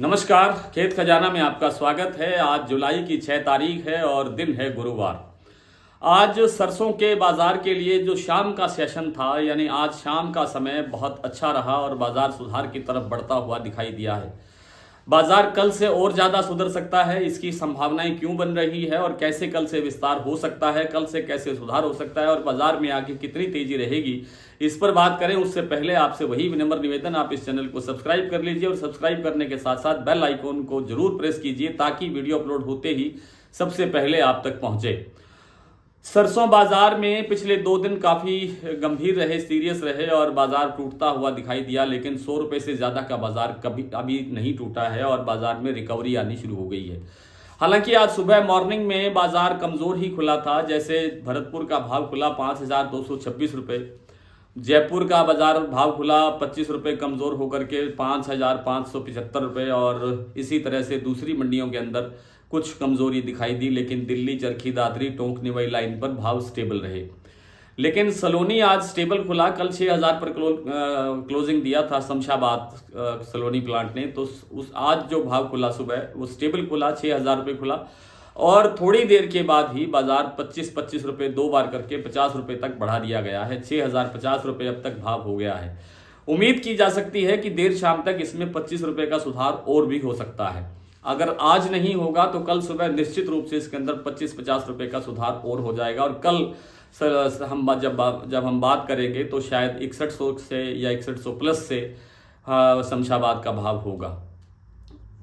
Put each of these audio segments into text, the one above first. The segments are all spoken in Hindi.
नमस्कार, खेत खजाना में आपका स्वागत है। आज जुलाई की 6 तारीख है और दिन है गुरुवार। आज सरसों के बाजार के लिए जो शाम का सेशन था, यानी आज शाम का समय बहुत अच्छा रहा और बाजार सुधार की तरफ बढ़ता हुआ दिखाई दिया है। बाजार कल से और ज़्यादा सुधर सकता है, इसकी संभावनाएं क्यों बन रही है और कैसे कल से विस्तार हो सकता है, कल से कैसे सुधार हो सकता है और बाजार में आगे कितनी तेजी रहेगी, इस पर बात करें। उससे पहले आपसे वही विनम्र निवेदन, आप इस चैनल को सब्सक्राइब कर लीजिए और सब्सक्राइब करने के साथ साथ बेल आइकॉन को जरूर प्रेस कीजिए ताकि वीडियो अपलोड होते ही सबसे पहले आप तक पहुंचे। सरसों बाजार में पिछले 2 दिन काफी गंभीर रहे, सीरियस रहे और बाजार टूटता हुआ दिखाई दिया, लेकिन 100 रुपए से ज्यादा का बाजार कभी अभी नहीं टूटा है और बाजार में रिकवरी आनी शुरू हो गई है। हालांकि आज सुबह मॉर्निंग में बाजार कमजोर ही खुला था। जैसे भरतपुर का भाव खुला 5,226 रुपए, जयपुर का बाजार भाव खुला 25 रुपए कमजोर होकर के 5,575 रुपए और इसी तरह से दूसरी मंडियों के अंदर कुछ कमजोरी दिखाई दी, लेकिन दिल्ली, चरखी दादरी, टोंक निवाई लाइन पर भाव स्टेबल रहे। लेकिन सलोनी आज स्टेबल खुला। कल 6,000 पर क्लोजिंग दिया था शमशाबाद सलोनी प्लांट ने, तो उस आज जो भाव खुला सुबह वो स्टेबल खुला, 6,000 रुपये खुला और थोड़ी देर के बाद ही बाजार 25-25 रुपये 2 बार करके 50 रुपये तक बढ़ा दिया गया है। 6,050 रुपये अब तक भाव हो गया है। उम्मीद की जा सकती है कि देर शाम तक इसमें 25 रुपये का सुधार और भी हो सकता है। अगर आज नहीं होगा तो कल सुबह निश्चित रूप से इसके अंदर 25-50 रुपये का सुधार और हो जाएगा और कल हम जब हम बात करेंगे तो शायद 6100 से या 6100 प्लस से शमशाबाद का भाव होगा।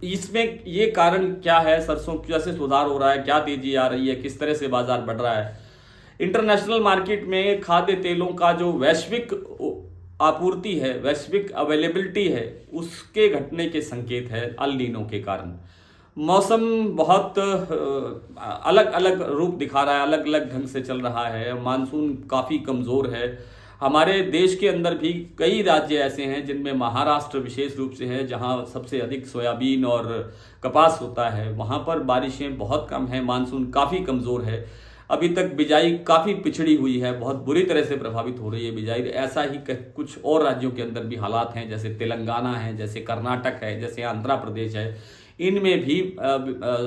इसमें ये कारण क्या है, सरसों कैसे सुधार हो रहा है, क्या तेजी आ रही है, किस तरह से बाजार बढ़ रहा है। इंटरनेशनल मार्केट में खाद्य तेलों का जो वैश्विक आपूर्ति है, वैश्विक अवेलेबिलिटी है, उसके घटने के संकेत है अल नीनो के कारण। मौसम बहुत अलग अलग रूप दिखा रहा है, अलग अलग ढंग से चल रहा है। मानसून काफ़ी कमज़ोर है। हमारे देश के अंदर भी कई राज्य ऐसे हैं जिनमें महाराष्ट्र विशेष रूप से है, जहां सबसे अधिक सोयाबीन और कपास होता है। वहां पर बारिशें बहुत कम हैं, मानसून काफ़ी कमज़ोर है। अभी तक बिजाई काफ़ी पिछड़ी हुई है, बहुत बुरी तरह से प्रभावित हो रही है बिजाई। ऐसा ही कुछ और राज्यों के अंदर भी हालात हैं, जैसे तेलंगाना है, जैसे कर्नाटक है, जैसे आंध्र प्रदेश है। इनमें भी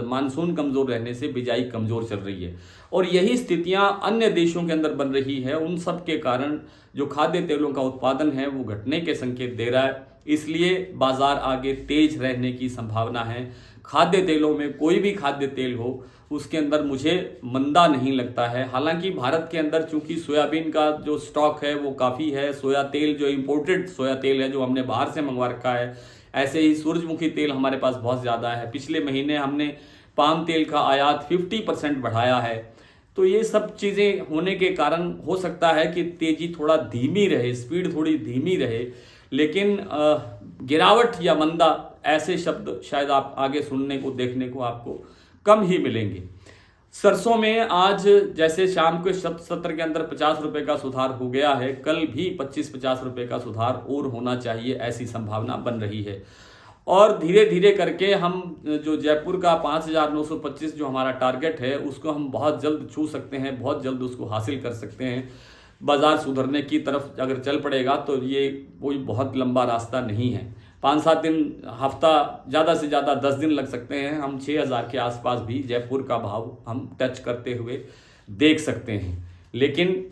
मानसून कमज़ोर रहने से बिजाई कमज़ोर चल रही है और यही स्थितियां अन्य देशों के अंदर बन रही है। उन सब के कारण जो खाद्य तेलों का उत्पादन है वो घटने के संकेत दे रहा है, इसलिए बाजार आगे तेज रहने की संभावना है। खाद्य तेलों में कोई भी खाद्य तेल हो उसके अंदर मुझे मंदा नहीं लगता है। हालांकि भारत के अंदर चूंकि सोयाबीन का जो स्टॉक है वो काफ़ी है, सोया तेल जो इम्पोर्टेड सोया तेल है जो हमने बाहर से मंगवा रखा है, ऐसे ही सूरजमुखी तेल हमारे पास बहुत ज़्यादा है। पिछले महीने हमने पाम तेल का आयात 50% बढ़ाया है। तो ये सब चीज़ें होने के कारण हो सकता है कि तेजी थोड़ा धीमी रहे, स्पीड थोड़ी धीमी रहे, लेकिन गिरावट या मंदा ऐसे शब्द शायद आप आगे सुनने को, देखने को आपको कम ही मिलेंगे। सरसों में आज जैसे शाम के सत्र के अंदर 50 रुपये का सुधार हो गया है, कल भी 25-50 रुपये का सुधार और होना चाहिए, ऐसी संभावना बन रही है। और धीरे धीरे करके हम जो जयपुर का 5,925 जो हमारा टारगेट है उसको हम बहुत जल्द छू सकते हैं, बहुत जल्द उसको हासिल कर सकते हैं। बाजार सुधरने की तरफ अगर चल पड़ेगा तो ये कोई बहुत लंबा रास्ता नहीं है। 5-7 दिन, हफ्ता, ज़्यादा से ज़्यादा 10 दिन लग सकते हैं। हम 6,000 के आसपास भी जयपुर का भाव हम टच करते हुए देख सकते हैं। लेकिन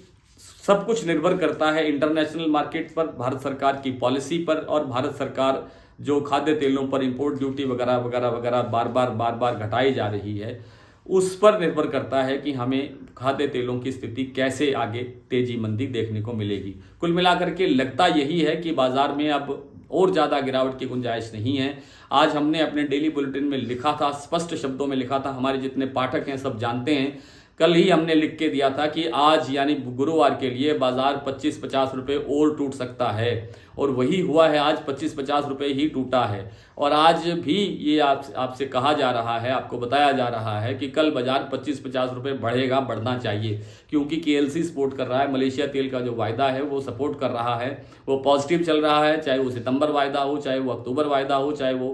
सब कुछ निर्भर करता है इंटरनेशनल मार्केट पर, भारत सरकार की पॉलिसी पर और भारत सरकार जो खाद्य तेलों पर इंपोर्ट ड्यूटी वगैरह वगैरह वगैरह बार बार घटाई जा रही है, उस पर निर्भर करता है कि हमें खाद्य तेलों की स्थिति कैसे आगे तेजी मंदी देखने को मिलेगी। कुल मिलाकर के लगता यही है कि बाजार में अब और ज़्यादा गिरावट की गुंजाइश नहीं है। आज हमने अपने डेली बुलेटिन में लिखा था, स्पष्ट शब्दों में लिखा था, हमारे जितने पाठक हैं सब जानते हैं। कल ही हमने लिख के दिया था कि आज यानी गुरुवार के लिए बाजार 25-50 रुपये और टूट सकता है और वही हुआ है। आज 25-50 रुपये ही टूटा है और आज भी ये आपसे कहा जा रहा है, आपको बताया जा रहा है कि कल बाजार 25-50 रुपये बढ़ेगा, बढ़ना चाहिए, क्योंकि KLC सपोर्ट कर रहा है। मलेशिया तेल का जो वायदा है वो सपोर्ट कर रहा है, वो पॉजिटिव चल रहा है, चाहे वो सितंबर वायदा हो, चाहे वो अक्टूबर वायदा हो, चाहे वो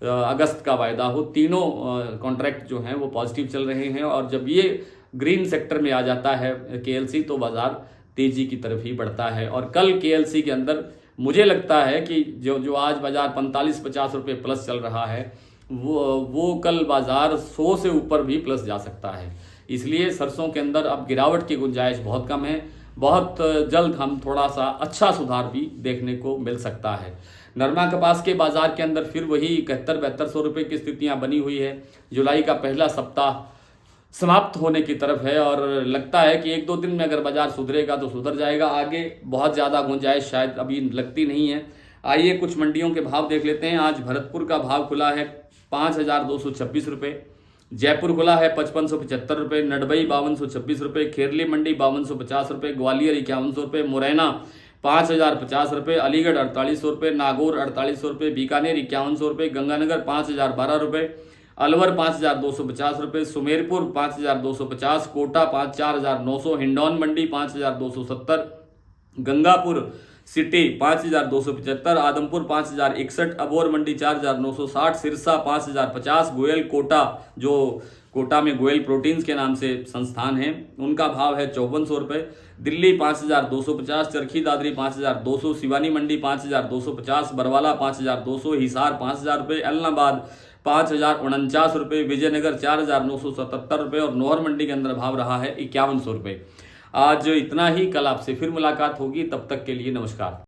अगस्त का वायदा हो। तीनों कॉन्ट्रैक्ट जो हैं वो पॉजिटिव चल रहे हैं और जब ये ग्रीन सेक्टर में आ जाता है KLC तो बाजार तेजी की तरफ ही बढ़ता है। और कल KLC के अंदर मुझे लगता है कि जो आज बाज़ार 45-50 रुपये प्लस चल रहा है, वो कल बाज़ार 100 से ऊपर भी प्लस जा सकता है। इसलिए सरसों के अंदर अब गिरावट की गुंजाइश बहुत कम है। बहुत जल्द हम थोड़ा सा अच्छा सुधार भी देखने को मिल सकता है। नरमा कपास के बाज़ार के अंदर फिर वही 71-72 रुपये की स्थितियाँ बनी हुई है। जुलाई का पहला सप्ताह समाप्त होने की तरफ है और लगता है कि 1-2 दिन में अगर बाजार सुधरेगा तो सुधर जाएगा। आगे बहुत ज़्यादा गुंजाइश शायद अभी लगती नहीं है। आइए कुछ मंडियों के भाव देख लेते हैं। आज भरतपुर का भाव खुला है 5,226 रुपये, जयपुर खुला है 5575 रुपये, नडबई 5226 रुपये, खेरली मंडी 5250 रुपये, ग्वालियर 5100 रुपये, मुरैना 5050 रुपये, अलीगढ़ 4800 रुपये, नागौर 4800 रुपये, बीकानेर 5100 रुपये, गंगानगर 5012 रुपये, अलवर 5250 रुपये, सुमेरपुर 5250, कोटा 4,900, हिंडौन मंडी 5270, गंगापुर सिटी 5275, आदमपुर 5061, अबोर मंडी 4960, सिरसा 5050, गोयल कोटा, जो कोटा में गोयल प्रोटीन्स के नाम से संस्थान है, उनका भाव है 5400 रुपये, दिल्ली 5250, चरखी दादरी 5200, सिवानी मंडी 5250, बरवाला 5200, हिसार 5000 रुपये, अलनाबाद 5049 रुपये, विजयनगर 4977 रुपये और नौहर मंडी के अंदर भाव रहा है 5100 रुपये। आज इतना ही, कल आपसे फिर मुलाकात होगी, तब तक के लिए नमस्कार।